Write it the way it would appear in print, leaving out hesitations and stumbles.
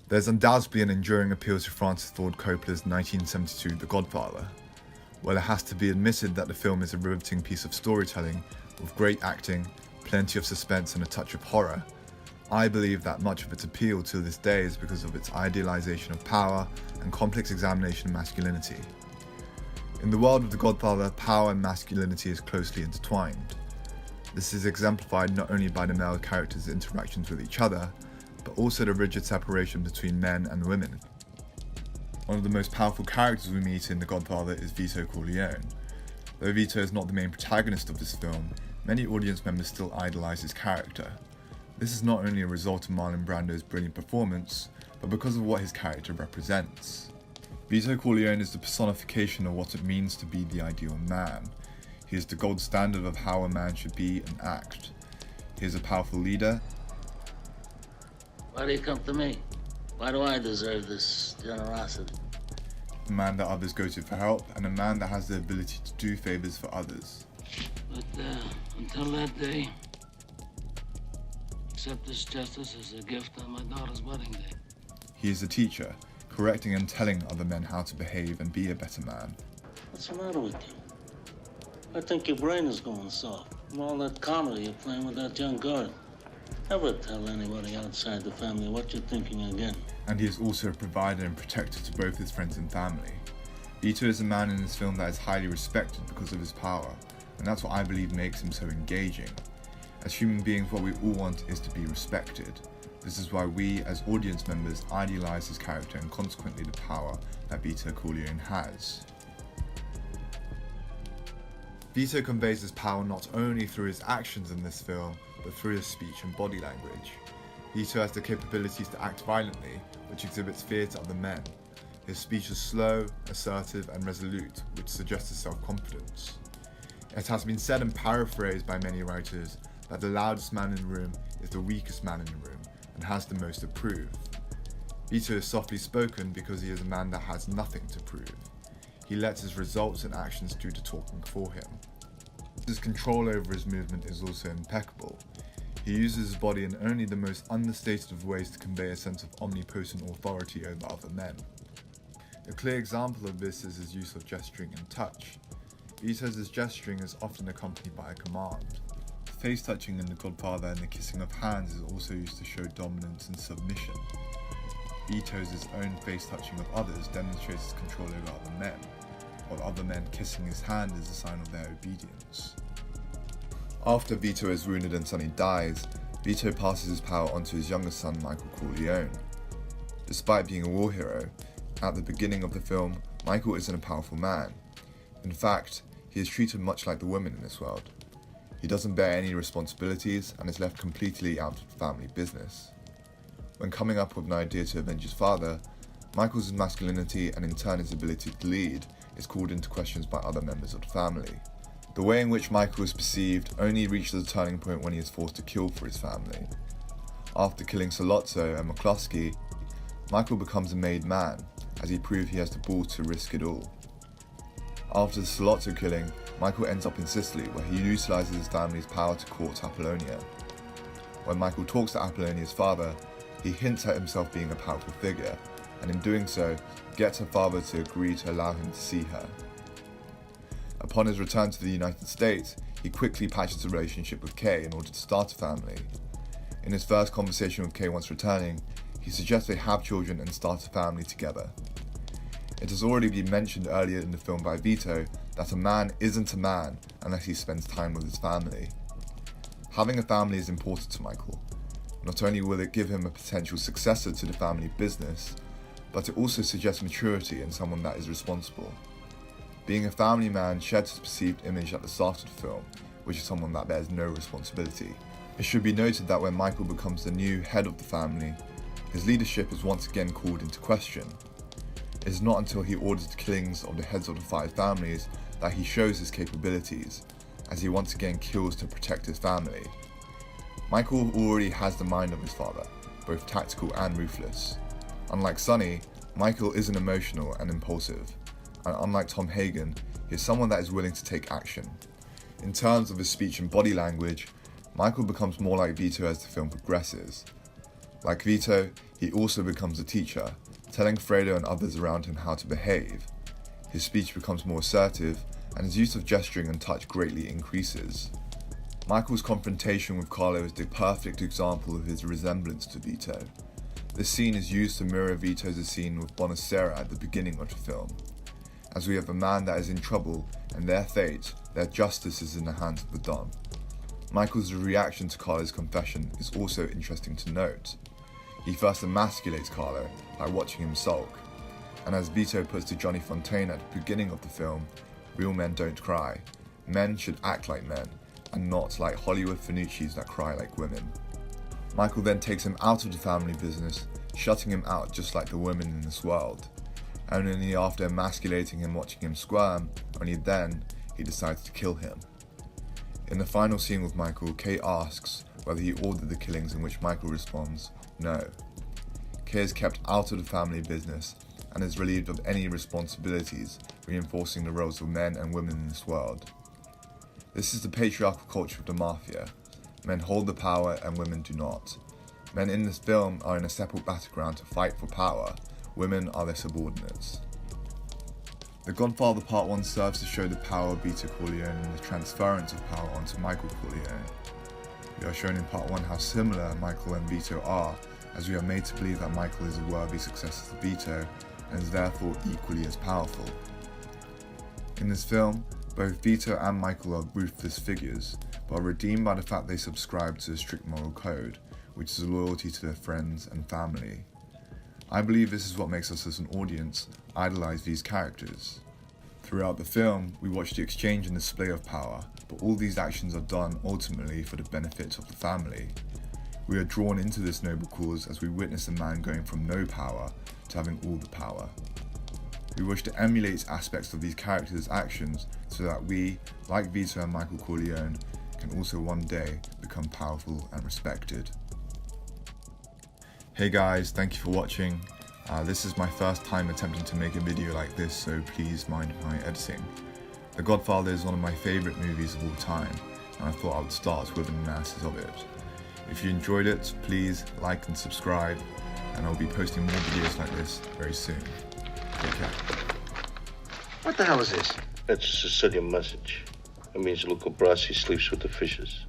There's undoubtedly an enduring appeal to Francis Ford Coppola's 1972 The Godfather. While it has to be admitted that the film is a riveting piece of storytelling with great acting, plenty of suspense and a touch of horror, I believe that much of its appeal to this day is because of its idealization of power and complex examination of masculinity. In the world of The Godfather, power and masculinity is closely intertwined. This is exemplified not only by the male characters' interactions with each other, but also the rigid separation between men and women. One of the most powerful characters we meet in The Godfather is Vito Corleone. Though Vito is not the main protagonist of this film, many audience members still idolize his character. This is not only a result of Marlon Brando's brilliant performance, but because of what his character represents. Vito Corleone is the personification of what it means to be the ideal man. He is the gold standard of how a man should be and act. He is a powerful leader. Why do you come to me? Why do I deserve this generosity? A man that others go to for help, and a man that has the ability to do favors for others. But until that day, accept this justice as a gift on my daughter's wedding day. He is a teacher, correcting and telling other men how to behave and be a better man. What's the matter with you? I think your brain is going soft from all that comedy you're playing with that young girl. Never tell anybody outside the family what you're thinking again. And he is also a provider and protector to both his friends and family. Vito is a man in this film that is highly respected because of his power, and that's what I believe makes him so engaging. As human beings, what we all want is to be respected. This is why we, as audience members, idealize his character and consequently the power that Vito Corleone has. Vito conveys his power not only through his actions in this film, but through his speech and body language. Vito has the capabilities to act violently, which exhibits fear to other men. His speech is slow, assertive, and resolute, which suggests his self-confidence. It has been said and paraphrased by many writers that the loudest man in the room is the weakest man in the room and has the most to prove. Vito is softly spoken because he is a man that has nothing to prove. He lets his results and actions do the talking for him. His control over his movement is also impeccable. He uses his body in only the most understated of ways to convey a sense of omnipotent authority over other men. A clear example of this is his use of gesturing and touch. Vito's gesturing is often accompanied by a command. Face touching in The Godfather and the kissing of hands is also used to show dominance and submission. Vito's own face touching of others demonstrates his control over other men, while other men kissing his hand is a sign of their obedience. After Vito is wounded and Sonny dies, Vito passes his power on to his youngest son Michael Corleone. Despite being a war hero, at the beginning of the film, Michael isn't a powerful man. In fact, he is treated much like the women in this world. He doesn't bear any responsibilities and is left completely out of the family business. When coming up with an idea to avenge his father, Michael's masculinity and in turn his ability to lead is called into questions by other members of the family. The way in which Michael is perceived only reaches a turning point when he is forced to kill for his family. After killing Sollozzo and McCluskey, Michael becomes a made man, as he proved he has the balls to risk it all. After the Sollozzo killing, Michael ends up in Sicily, where he utilizes his family's power to court Apollonia. When Michael talks to Apollonia's father, he hints at himself being a powerful figure, and in doing so, gets her father to agree to allow him to see her. Upon his return to the United States, he quickly patches a relationship with Kay in order to start a family. In his first conversation with Kay once returning, he suggests they have children and start a family together. It has already been mentioned earlier in the film by Vito that a man isn't a man unless he spends time with his family. Having a family is important to Michael. Not only will it give him a potential successor to the family business, but it also suggests maturity in someone that is responsible. Being a family man sheds his perceived image at the start of the film, which is someone that bears no responsibility. It should be noted that when Michael becomes the new head of the family, his leadership is once again called into question. It is not until he orders the killings of the heads of the 5 families that he shows his capabilities, as he once again kills to protect his family. Michael already has the mind of his father, both tactical and ruthless. Unlike Sonny, Michael isn't emotional and impulsive, and unlike Tom Hagen, he is someone that is willing to take action. In terms of his speech and body language, Michael becomes more like Vito as the film progresses. Like Vito, he also becomes a teacher, telling Fredo and others around him how to behave. His speech becomes more assertive, and his use of gesturing and touch greatly increases. Michael's confrontation with Carlo is the perfect example of his resemblance to Vito. This scene is used to mirror Vito's scene with Bonacera at the beginning of the film, as we have a man that is in trouble and their fate, their justice is in the hands of the Don. Michael's reaction to Carlo's confession is also interesting to note. He first emasculates Carlo by watching him sulk, and as Vito puts to Johnny Fontane at the beginning of the film, real men don't cry. Men should act like men, and not like Hollywood Finucci's that cry like women. Michael then takes him out of the family business, shutting him out just like the women in this world. And only after emasculating him, watching him squirm, only then he decides to kill him. In the final scene with Michael, Kay asks whether he ordered the killings, in which Michael responds, no. Kay is kept out of the family business and is relieved of any responsibilities, reinforcing the roles of men and women in this world. This is the patriarchal culture of the mafia. Men hold the power and women do not. Men in this film are in a separate battleground to fight for power. Women are their subordinates. The Godfather Part 1 serves to show the power of Vito Corleone and the transference of power onto Michael Corleone. We are shown in Part 1 how similar Michael and Vito are, as we are made to believe that Michael is a worthy successor to Vito and is therefore equally as powerful. In this film, both Vito and Michael are ruthless figures, but are redeemed by the fact they subscribe to a strict moral code, which is loyalty to their friends and family. I believe this is what makes us as an audience idolize these characters. Throughout the film, we watch the exchange and display of power, but all these actions are done ultimately for the benefit of the family. We are drawn into this noble cause as we witness a man going from no power to having all the power. We wish to emulate aspects of these characters' actions so that we, like Vito and Michael Corleone, can also one day become powerful and respected. Hey guys, thank you for watching. This is my first time attempting to make a video like this, so please mind my editing. The Godfather is one of my favourite movies of all time, and I thought I would start with an analysis of it. If you enjoyed it, please like and subscribe, and I'll be posting more videos like this very soon. Take care. What the hell is this? It's a Sicilian message. It means Luca Brasi sleeps with the fishes.